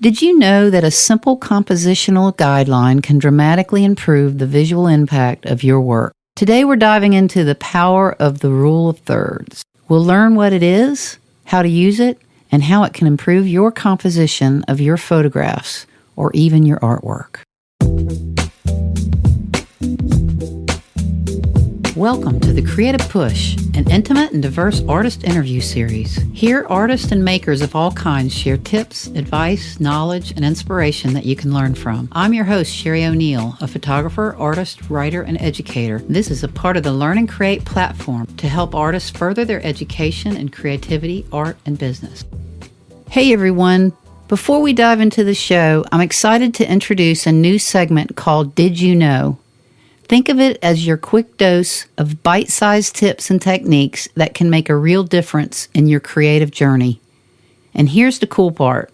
Did you know that a simple compositional guideline can dramatically improve the visual impact of your work? Today we're diving into the power of the rule of thirds. We'll learn what it is, how to use it, and how it can improve your composition of your photographs or even your artwork. Welcome to The Creative Push, an intimate and diverse artist interview series. Here, artists and makers of all kinds share tips, advice, knowledge, and inspiration that you can learn from. I'm your host, Sheri Oneal, a photographer, artist, writer, and educator. This is a part of the Learn and Create platform to help artists further their education in creativity, art, and business. Hey everyone! Before we dive into the show, I'm excited to introduce a new segment called Did You Know? Think of it as your quick dose of bite-sized tips and techniques that can make a real difference in your creative journey. And here's the cool part.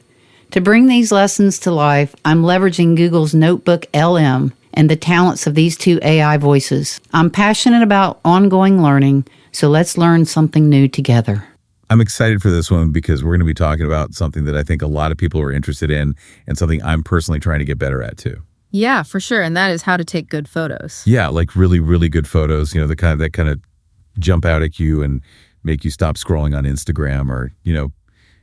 To bring these lessons to life, I'm leveraging Google's NotebookLM and the talents of these two AI voices. I'm passionate about ongoing learning, so let's learn something new together. I'm excited for this one because we're going to be talking about something that I think a lot of people are interested in and something I'm personally trying to get better at too. Yeah, for sure. And that is how to take good photos. Yeah, like really, really good photos, the kind of jump out at you and make you stop scrolling on Instagram or,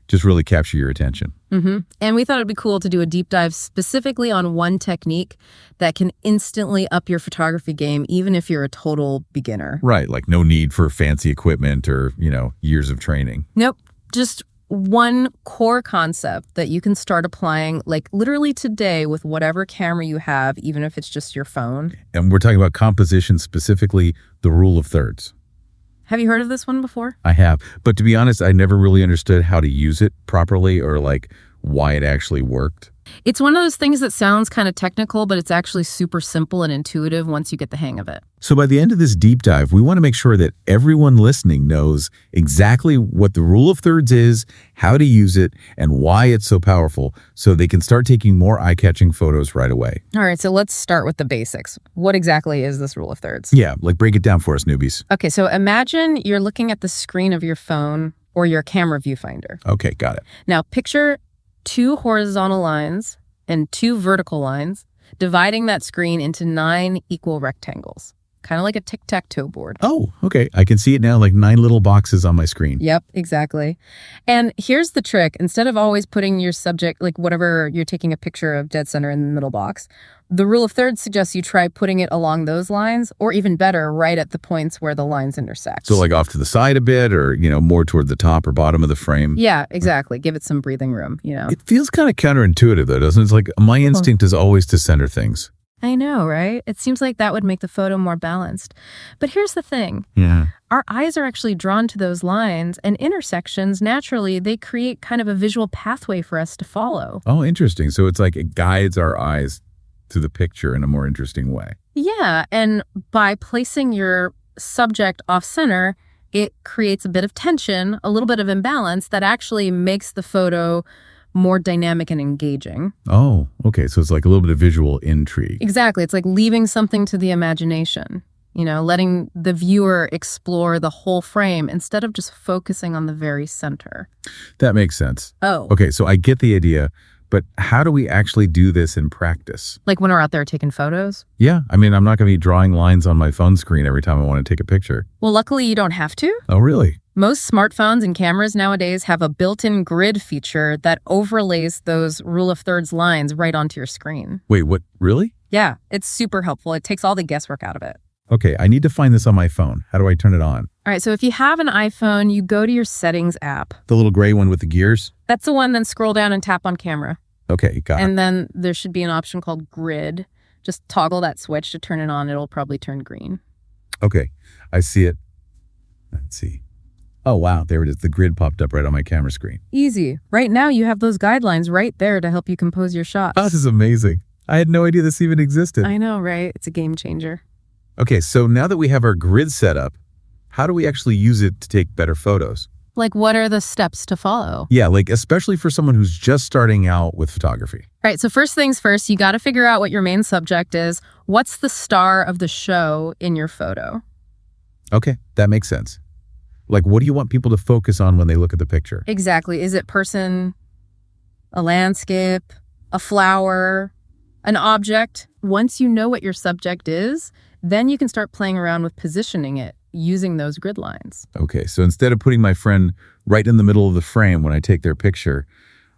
just really capture your attention. Mm-hmm. And we thought it'd be cool to do a deep dive specifically on one technique that can instantly up your photography game, even if you're a total beginner. Right, like no need for fancy equipment or, years of training. Nope, just one core concept that you can start applying like literally today with whatever camera you have, even if it's just your phone. And we're talking about composition, specifically the rule of thirds. Have you heard of this one before? I have. But to be honest, I never really understood how to use it properly or like why it actually worked. It's one of those things that sounds kind of technical, but it's actually super simple and intuitive once you get the hang of it. So by the end of this deep dive, we want to make sure that everyone listening knows exactly what the rule of thirds is, how to use it, and why it's so powerful so they can start taking more eye-catching photos right away. All right, so let's start with the basics. What exactly is this rule of thirds? Yeah, like break it down for us, newbies. Okay, so imagine you're looking at the screen of your phone or your camera viewfinder. Okay, got it. Now picture two horizontal lines and two vertical lines, dividing that screen into 9 equal rectangles, kind of like a tic-tac-toe board. Oh, okay. I can see it now, like 9 little boxes on my screen. Yep, exactly. And here's the trick. Instead of always putting your subject, like whatever you're taking a picture of dead center in the middle box, the rule of thirds suggests you try putting it along those lines, or even better, right at the points where the lines intersect. So like off to the side a bit or, more toward the top or bottom of the frame. Yeah, exactly. Give it some breathing room, It feels kind of counterintuitive though, doesn't it? It's like my instinct is always to center things. I know, right? It seems like that would make the photo more balanced. But here's the thing. Yeah. Our eyes are actually drawn to those lines, and intersections, naturally, they create kind of a visual pathway for us to follow. Oh, interesting. So it's like it guides our eyes to the picture in a more interesting way. Yeah, and by placing your subject off-center, it creates a bit of tension, a little bit of imbalance that actually makes the photo more dynamic and engaging. Oh, okay. So it's like a little bit of visual intrigue. Exactly. It's like leaving something to the imagination, letting the viewer explore the whole frame instead of just focusing on the very center. That makes sense. Oh. Okay, so I get the idea, but how do we actually do this in practice? Like when we're out there taking photos? Yeah, I'm not going to be drawing lines on my phone screen every time I want to take a picture. Well, luckily you don't have to. Oh, really? Most smartphones and cameras nowadays have a built-in grid feature that overlays those rule of thirds lines right onto your screen. Wait, what? Really? Yeah, it's super helpful. It takes all the guesswork out of it. Okay, I need to find this on my phone. How do I turn it on? All right, so if you have an iPhone, you go to your settings app. The little gray one with the gears? That's the one, then scroll down and tap on camera. Okay, got it. And then there should be an option called grid. Just toggle that switch to turn it on. It'll probably turn green. Okay, I see it. Let's see. Oh, wow, there it is. The grid popped up right on my camera screen. Easy. Right now, you have those guidelines right there to help you compose your shots. Oh, this is amazing. I had no idea this even existed. I know, right? It's a game changer. Okay, so now that we have our grid set up, how do we actually use it to take better photos? Like, what are the steps to follow? Yeah, like especially for someone who's just starting out with photography. Right, so first things first, you got to figure out what your main subject is. What's the star of the show in your photo? Okay, that makes sense. Like, what do you want people to focus on when they look at the picture? Exactly. Is it person a landscape, a flower, an object. Once you know what your subject is, then you can start playing around with positioning it using those grid lines. Okay, so instead of putting my friend right in the middle of the frame when I take their picture,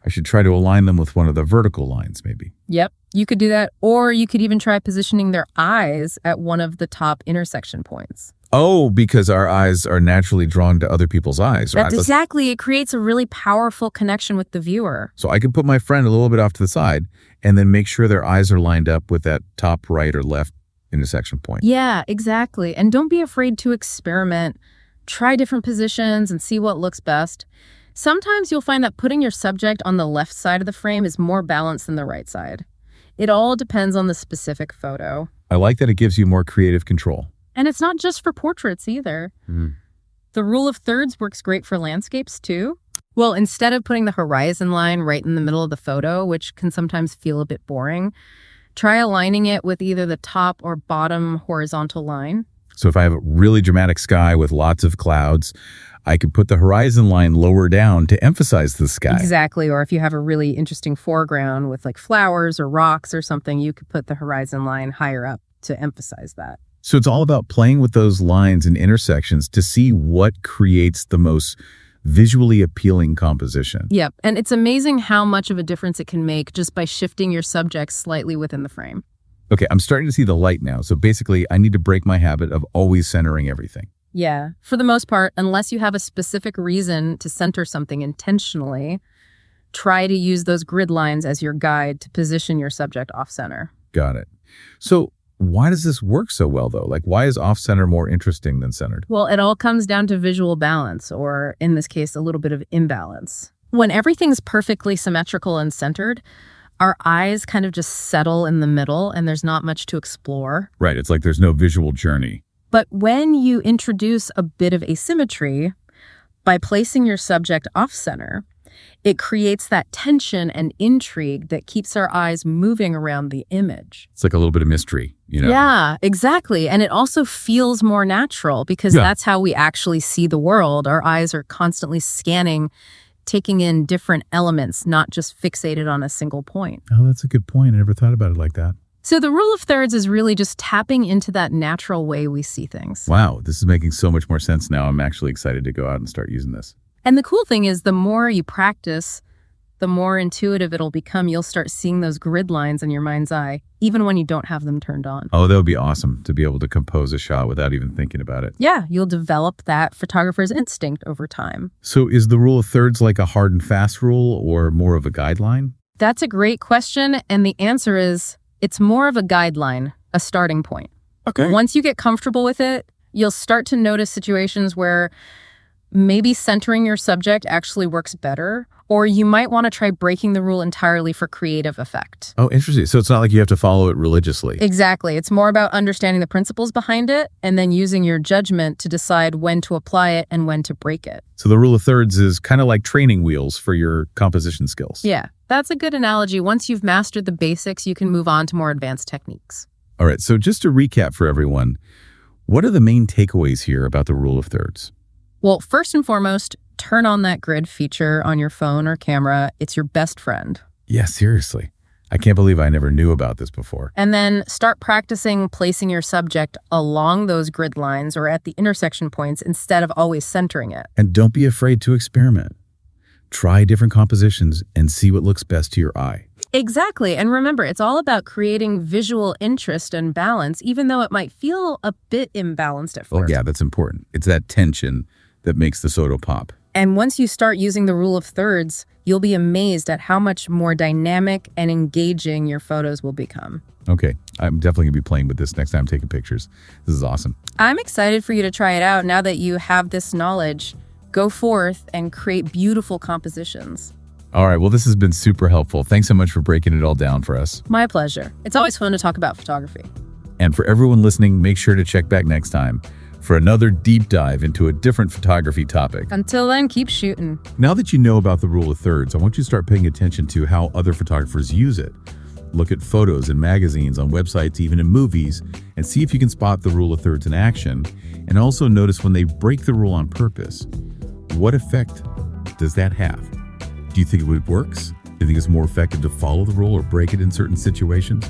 I should try to align them with one of the vertical lines, maybe. Yep, you could do that. Or you could even try positioning their eyes at one of the top intersection points. Oh, because our eyes are naturally drawn to other people's eyes, right? That's exactly. It creates a really powerful connection with the viewer. So I can put my friend a little bit off to the side and then make sure their eyes are lined up with that top right or left intersection point. Yeah, exactly. And don't be afraid to experiment. Try different positions and see what looks best. Sometimes you'll find that putting your subject on the left side of the frame is more balanced than the right side. It all depends on the specific photo. I like that it gives you more creative control. And it's not just for portraits either. The rule of thirds works great for landscapes too. Well, instead of putting the horizon line right in the middle of the photo, which can sometimes feel a bit boring, try aligning it with either the top or bottom horizontal line. So if I have a really dramatic sky with lots of clouds, I could put the horizon line lower down to emphasize the sky. Exactly. Or if you have a really interesting foreground with like flowers or rocks or something, you could put the horizon line higher up to emphasize that. So it's all about playing with those lines and intersections to see what creates the most visually appealing composition. Yep. And it's amazing how much of a difference it can make just by shifting your subject slightly within the frame. Okay, I'm starting to see the light now. So basically, I need to break my habit of always centering everything. Yeah. For the most part, unless you have a specific reason to center something intentionally, try to use those grid lines as your guide to position your subject off-center. Got it. So why does this work so well, though? Like, why is off-center more interesting than centered? Well, it all comes down to visual balance, or in this case, a little bit of imbalance. When everything's perfectly symmetrical and centered, our eyes kind of just settle in the middle and there's not much to explore. Right. It's like there's no visual journey. But when you introduce a bit of asymmetry by placing your subject off-center, it creates that tension and intrigue that keeps our eyes moving around the image. It's like a little bit of mystery, you know? Yeah, exactly. And it also feels more natural because that's how we actually see the world. Our eyes are constantly scanning, taking in different elements, not just fixated on a single point. Oh, that's a good point. I never thought about it like that. So the rule of thirds is really just tapping into that natural way we see things. Wow, this is making so much more sense now. I'm actually excited to go out and start using this. And the cool thing is the more you practice, the more intuitive it'll become. You'll start seeing those grid lines in your mind's eye, even when you don't have them turned on. Oh, that would be awesome to be able to compose a shot without even thinking about it. Yeah, you'll develop that photographer's instinct over time. So is the rule of thirds like a hard and fast rule or more of a guideline? That's a great question. And the answer is it's more of a guideline, a starting point. Okay. Once you get comfortable with it, you'll start to notice situations where maybe centering your subject actually works better, or you might want to try breaking the rule entirely for creative effect. Oh, interesting. So it's not like you have to follow it religiously. Exactly. It's more about understanding the principles behind it and then using your judgment to decide when to apply it and when to break it. So the rule of thirds is kind of like training wheels for your composition skills. Yeah, that's a good analogy. Once you've mastered the basics, you can move on to more advanced techniques. All right. So just to recap for everyone, what are the main takeaways here about the rule of thirds? Well, first and foremost, turn on that grid feature on your phone or camera. It's your best friend. Yeah, seriously. I can't believe I never knew about this before. And then start practicing placing your subject along those grid lines or at the intersection points instead of always centering it. And don't be afraid to experiment. Try different compositions and see what looks best to your eye. Exactly. And remember, it's all about creating visual interest and balance, even though it might feel a bit imbalanced at first. Oh, yeah, that's important. It's that tension that makes the photo pop. And once you start using the rule of thirds, you'll be amazed at how much more dynamic and engaging your photos will become. Okay, I'm definitely going to be playing with this next time I'm taking pictures. This is awesome. I'm excited for you to try it out now that you have this knowledge. Go forth and create beautiful compositions. All right, well, this has been super helpful. Thanks so much for breaking it all down for us. My pleasure. It's always fun to talk about photography. And for everyone listening, make sure to check back next time for another deep dive into a different photography topic. Until then, keep shooting. Now that you know about the rule of thirds, I want you to start paying attention to how other photographers use it. Look at photos in magazines, on websites, even in movies, and see if you can spot the rule of thirds in action. And also notice when they break the rule on purpose. What effect does that have? Do you think it works? you think it's more effective to follow the rule or break it in certain situations?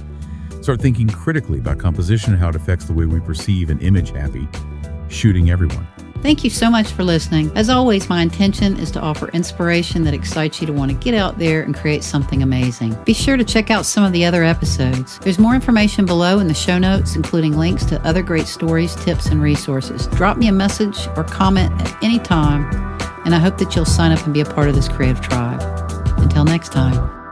Start thinking critically about composition and how it affects the way we perceive an image-happy, shooting everyone. Thank you so much for listening. As always, my intention is to offer inspiration that excites you to want to get out there and create something amazing. Be sure to check out some of the other episodes. There's more information below in the show notes, including links to other great stories, tips, and resources. Drop me a message or comment at any time, and I hope that you'll sign up and be a part of this creative tribe. Until next time.